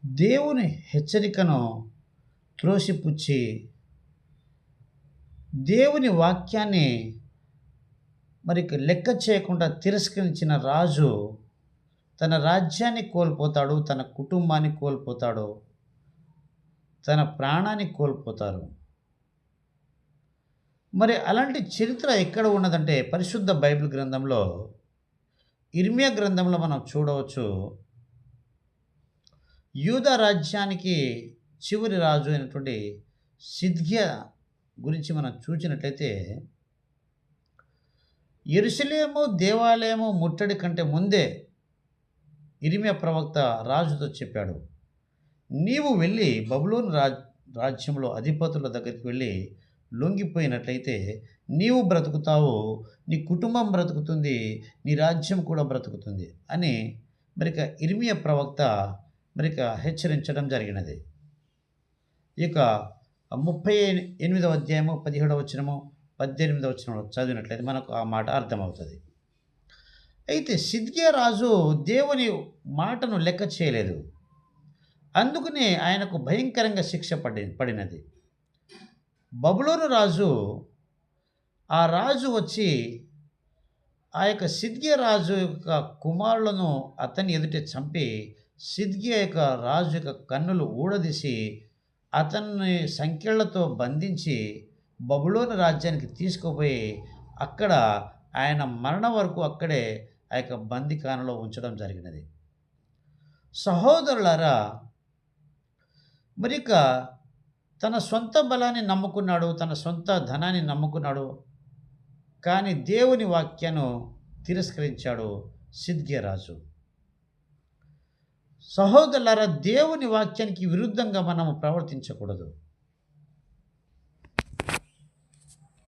దేవుని హెచ్చరికను త్రోసిపుచ్చి, దేవుని వాక్యాన్ని లెక్క చేయకుండా తిరస్కరించిన రాజు తన రాజ్యాన్ని కోల్పోతాడు, తన కుటుంబాన్ని కోల్పోతాడు, తన ప్రాణాన్ని కోల్పోతారు. అలాంటి చరిత్ర ఎక్కడ ఉన్నదంటే పరిశుద్ధ బైబిల్ గ్రంథంలో ఇర్మియా గ్రంథంలో మనం చూడవచ్చు. యూదా రాజ్యానికి చివరి రాజు అయినటువంటి సిద్కియా గురించి మనం చూసినట్లయితే, యెరూషలేము దేవాలయము ముట్టడి కంటే ముందే ఇర్మియా ప్రవక్త రాజుతో చెప్పాడు, నీవు వెళ్ళి బబులోను రాజ్యంలో అధిపతుల దగ్గరికి వెళ్ళి లొంగిపోయినట్లయితే నీవు బ్రతుకుతావు, నీ కుటుంబం బ్రతుకుతుంది, నీ రాజ్యం కూడా బ్రతుకుతుంది అని ఇర్మియా ప్రవక్త హెచ్చరించడం జరిగినది. ఇక 38వ అధ్యాయము 17వ వచనము 18వ వచనంలో చదివినట్లయితే మనకు ఆ మాట అర్థమవుతుంది. అయితే సిద్కియా రాజు దేవుని మాటను లెక్క చేయలేదు. అందుకనే ఆయనకు భయంకరంగా శిక్ష పడినది. బబులోను రాజు, ఆ రాజు వచ్చి ఆ యొక్క సిద్కియా రాజు యొక్క కుమారులను అతని ఎదుట చంపి, సిద్కియా యొక్క రాజు యొక్క కన్నులు ఊడదీసి అతన్ని సంకెళ్లతో బంధించి బబులోను రాజ్యానికి తీసుకుపోయి అక్కడ ఆయన మరణం వరకు అక్కడే ఆ యొక్క బందిఖానలో ఉంచడం జరిగినది. సహోదరులారా, మరిక తన సొంత బలాన్ని నమ్ముకున్నాడు, తన సొంత ధనాన్ని నమ్ముకున్నాడు, కానీ దేవుని వాక్యాన్ని తిరస్కరించాడు సిద్కియా రాజు. సహోదరులారా, దేవుని వాక్యానికి విరుద్ధంగా మనము ప్రవర్తించకూడదు.